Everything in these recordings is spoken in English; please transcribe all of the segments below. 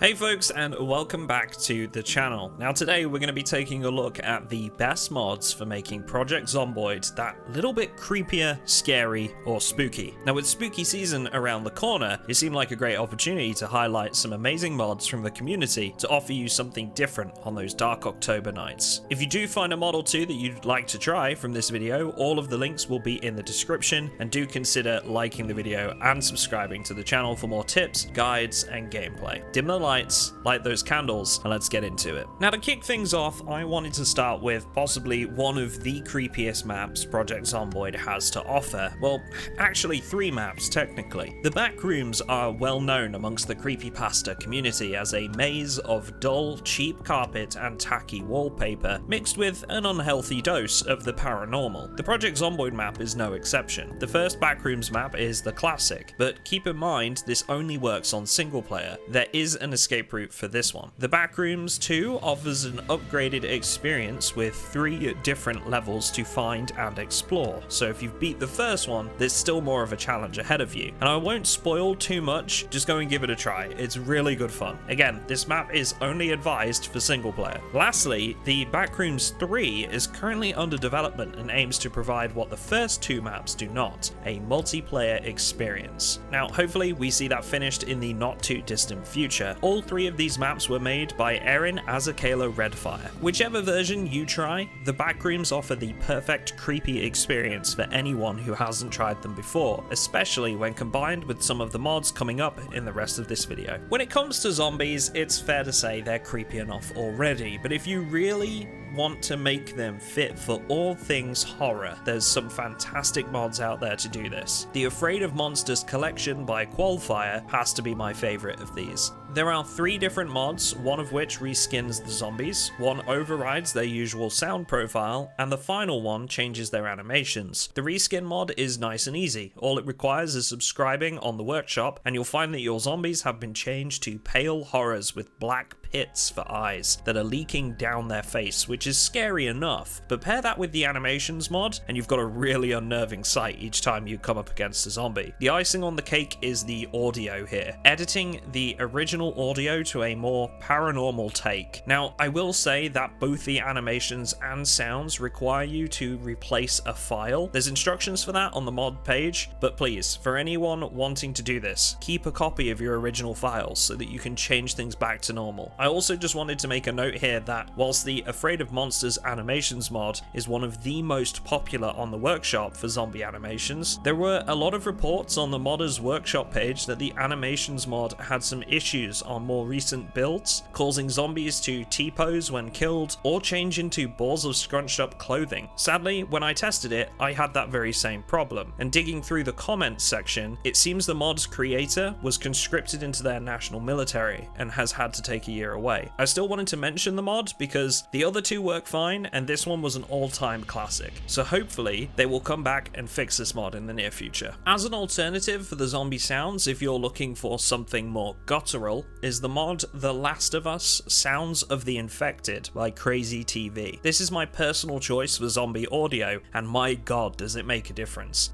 Hey folks, and welcome back to the channel. Now today we're going to be taking a look at the best mods for making Project Zomboid that little bit creepier, scary, or spooky. Now with spooky season around the corner, it seemed like a great opportunity to highlight some amazing mods from the community to offer you something different on those dark October nights. If you do find a mod or two that you'd like to try from this video, all of the links will be in the description, and do consider liking the video and subscribing to the channel for more tips, guides, and gameplay. Dim the lights, light those candles, and let's get into it. Now to kick things off, I wanted to start with possibly one of the creepiest maps Project Zomboid has to offer. Well, actually 3 maps technically. The Backrooms are well known amongst the creepypasta community as a maze of dull, cheap carpet and tacky wallpaper, mixed with an unhealthy dose of the paranormal. The Project Zomboid map is no exception. The first Backrooms map is the classic, but keep in mind this only works on single player. There is an escape route for this one. The Backrooms 2 offers an upgraded experience with 3 different levels to find and explore, so if you've beat the first one, there's still more of a challenge ahead of you. And I won't spoil too much, just go and give it a try. It's really good fun. Again, this map is only advised for single player. Lastly, the Backrooms 3 is currently under development and aims to provide what the first 2 maps do not, a multiplayer experience. Now, hopefully we see that finished in the not too distant future. All 3 of these maps were made by Erin Azakela Redfire. Whichever version you try, the Backrooms offer the perfect creepy experience for anyone who hasn't tried them before, especially when combined with some of the mods coming up in the rest of this video. When it comes to zombies, it's fair to say they're creepy enough already, but if you really want to make them fit for all things horror, there's some fantastic mods out there to do this. The Afraid of Monsters collection by Qualfire has to be my favorite of these. There are 3 different mods, one of which reskins the zombies, one overrides their usual sound profile, and the final one changes their animations. The reskin mod is nice and easy. All it requires is subscribing on the workshop, and you'll find that your zombies have been changed to pale horrors with black pits for eyes that are leaking down their face, which is scary enough, but pair that with the animations mod and you've got a really unnerving sight each time you come up against a zombie. The icing on the cake is the audio here, editing the original audio to a more paranormal take. Now, I will say that both the animations and sounds require you to replace a file. There's instructions for that on the mod page, but please, for anyone wanting to do this, keep a copy of your original files so that you can change things back to normal. I also just wanted to make a note here that whilst the Afraid of Monsters animations mod is one of the most popular on the workshop for zombie animations, there were a lot of reports on the modders workshop page that the animations mod had some issues on more recent builds, causing zombies to T-pose when killed or change into balls of scrunched up clothing. Sadly, when I tested it, I had that very same problem, and digging through the comments section, it seems the mod's creator was conscripted into their national military and has had to take a year away. I still wanted to mention the mod because the other 2 work fine and this one was an all-time classic, so hopefully they will come back and fix this mod in the near future. As an alternative for the zombie sounds, if you're looking for something more guttural, is the mod The Last of Us Sounds of the Infected by Crazy TV. This is my personal choice for zombie audio, and my god does it make a difference.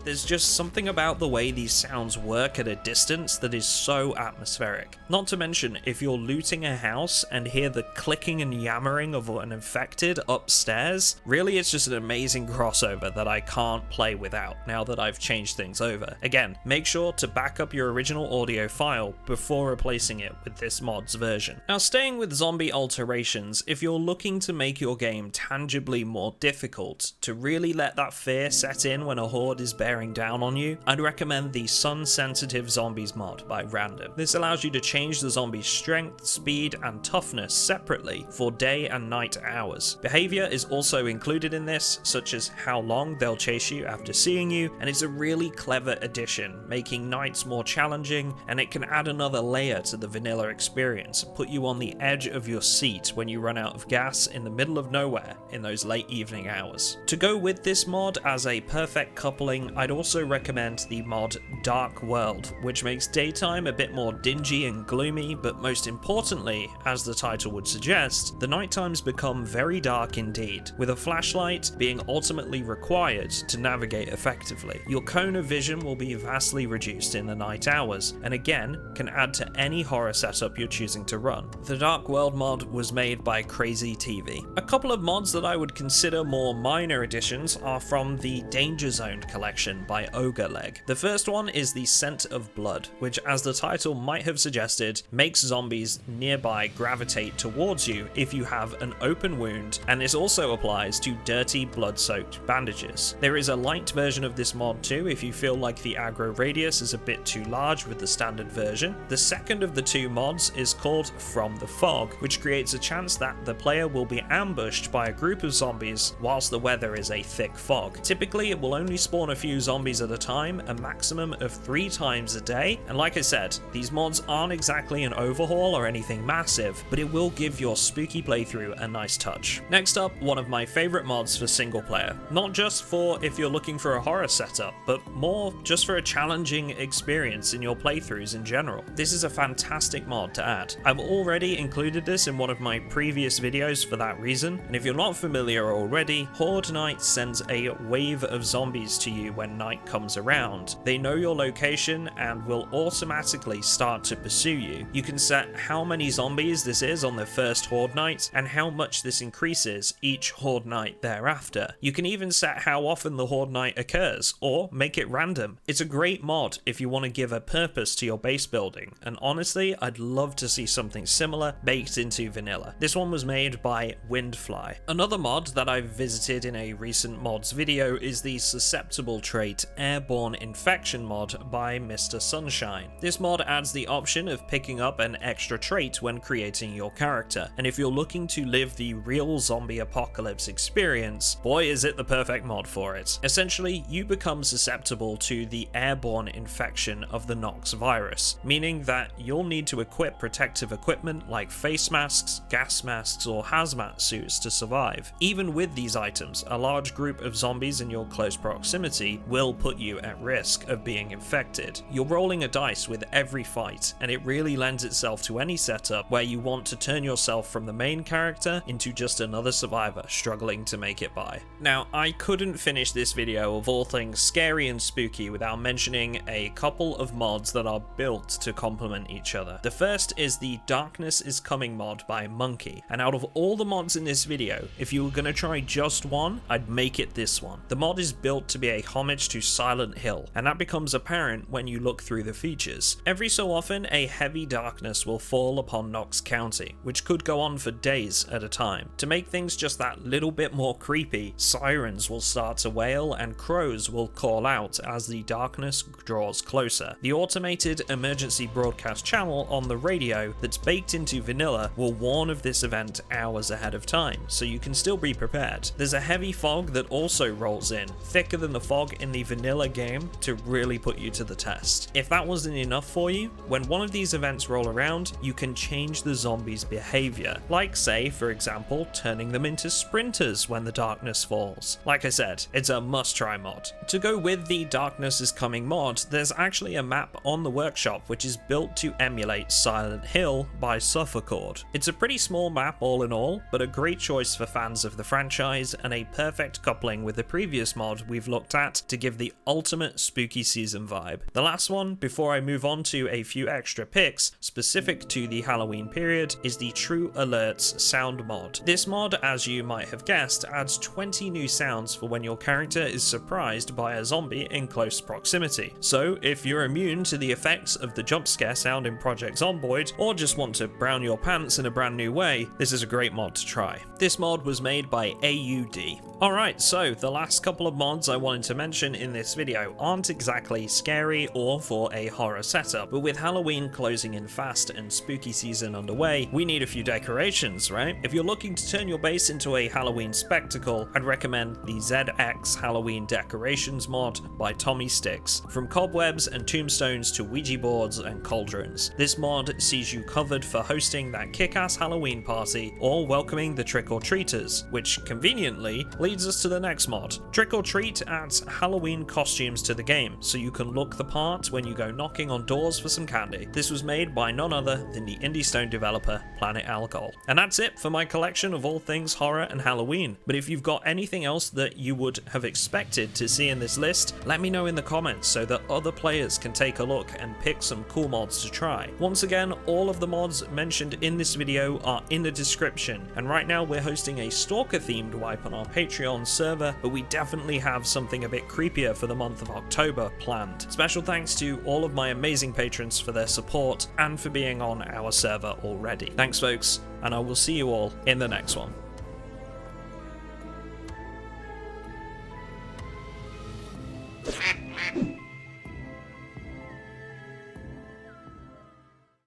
There's just something about the way these sounds work at a distance that is so atmospheric. Not to mention, if you're looting a house and hear the clicking and yammering of an infected upstairs, really it's just an amazing crossover that I can't play without now that I've changed things over. Again, make sure to back up your original audio file before replacing it with this mod's version. Now, staying with zombie alterations, if you're looking to make your game tangibly more difficult, to really let that fear set in when a horde is buried bearing down on you, I'd recommend the Sun Sensitive Zombies mod by Random. This allows you to change the zombie's strength, speed, and toughness separately for day and night hours. Behavior is also included in this, such as how long they'll chase you after seeing you, and it's a really clever addition, making nights more challenging, and it can add another layer to the vanilla experience, put you on the edge of your seat when you run out of gas in the middle of nowhere in those late evening hours. To go with this mod as a perfect coupling, I'd also recommend the mod Dark World, which makes daytime a bit more dingy and gloomy, but most importantly, as the title would suggest, the night times become very dark indeed, with a flashlight being ultimately required to navigate effectively. Your cone of vision will be vastly reduced in the night hours, and again, can add to any horror setup you're choosing to run. The Dark World mod was made by Crazy TV. A couple of mods that I would consider more minor additions are from the Danger Zone collection by Ogre Leg. The first one is the Scent of Blood, which, as the title might have suggested, makes zombies nearby gravitate towards you if you have an open wound, and this also applies to dirty blood-soaked bandages. There is a light version of this mod too if you feel like the aggro radius is a bit too large with the standard version. The second of the two mods is called From the Fog, which creates a chance that the player will be ambushed by a group of zombies whilst the weather is a thick fog. Typically it will only spawn a few zombies at a time, a maximum of 3 times a day, and like I said, these mods aren't exactly an overhaul or anything massive, but it will give your spooky playthrough a nice touch. Next up, one of my favourite mods for single player, not just for if you're looking for a horror setup, but more just for a challenging experience in your playthroughs in general. This is a fantastic mod to add. I've already included this in one of my previous videos for that reason, and if you're not familiar already, Horde Night sends a wave of zombies to you when night comes around. They know your location and will automatically start to pursue you. You can set how many zombies this is on the first Horde Night and how much this increases each Horde Night thereafter. You can even set how often the Horde Night occurs, or make it random. It's a great mod if you want to give a purpose to your base building, and honestly, I'd love to see something similar baked into vanilla. This one was made by Windfly. Another mod that I've visited in a recent mods video is the susceptible trait Airborne Infection mod by Mr. Sunshine. This mod adds the option of picking up an extra trait when creating your character, and if you're looking to live the real zombie apocalypse experience, boy is it the perfect mod for it. Essentially, you become susceptible to the airborne infection of the Nox virus, meaning that you'll need to equip protective equipment like face masks, gas masks, or hazmat suits to survive. Even with these items, a large group of zombies in your close proximity will put you at risk of being infected. You're rolling a dice with every fight, and it really lends itself to any setup where you want to turn yourself from the main character into just another survivor struggling to make it by. Now, I couldn't finish this video of all things scary and spooky without mentioning a couple of mods that are built to complement each other. The first is the Darkness is Coming mod by Monkey, and out of all the mods in this video, if you were going to try just one, I'd make it this one. The mod is built to be a homage to Silent Hill, and that becomes apparent when you look through the features. Every so often, a heavy darkness will fall upon Knox County, which could go on for days at a time. To make things just that little bit more creepy, sirens will start to wail and crows will call out as the darkness draws closer. The automated emergency broadcast channel on the radio that's baked into vanilla will warn of this event hours ahead of time, so you can still be prepared. There's a heavy fog that also rolls in, thicker than the fog in the vanilla game, to really put you to the test. If that wasn't enough for you, when one of these events roll around, you can change the zombies' behavior, like say, for example, turning them into sprinters when the darkness falls. Like I said, it's a must-try mod. To go with the Darkness is Coming mod, there's actually a map on the workshop which is built to emulate Silent Hill by Suffercord. It's a pretty small map all in all, but a great choice for fans of the franchise and a perfect coupling with the previous mod we've looked at to give the ultimate spooky season vibe. The last one, before I move on to a few extra picks specific to the Halloween period, is the True Alerts sound mod. This mod, as you might have guessed, adds 20 new sounds for when your character is surprised by a zombie in close proximity. So if you're immune to the effects of the jump scare sound in Project Zomboid, or just want to brown your pants in a brand new way, this is a great mod to try. This mod was made by AUD. Alright, so the last couple of mods I wanted to mention mention in this video aren't exactly scary or for a horror setup, but with Halloween closing in fast and spooky season underway, we need a few decorations, right? If you're looking to turn your base into a Halloween spectacle, I'd recommend the ZX Halloween Decorations mod by Tommy Sticks. From cobwebs and tombstones to Ouija boards and cauldrons, this mod sees you covered for hosting that kick-ass Halloween party or welcoming the trick-or-treaters, which conveniently leads us to the next mod. Trick-or-treat adds Halloween costumes to the game, so you can look the part when you go knocking on doors for some candy. This was made by none other than the indie stone developer Planet Alcohol. And that's it for my collection of all things horror and Halloween. But if you've got anything else that you would have expected to see in this list, let me know in the comments so that other players can take a look and pick some cool mods to try. Once again, all of the mods mentioned in this video are in the description, and right now we're hosting a stalker themed wipe on our Patreon server, but we definitely have something a bit creepier for the month of October planned. Special thanks to all of my amazing patrons for their support and for being on our server already. Thanks folks, and I will see you all in the next one.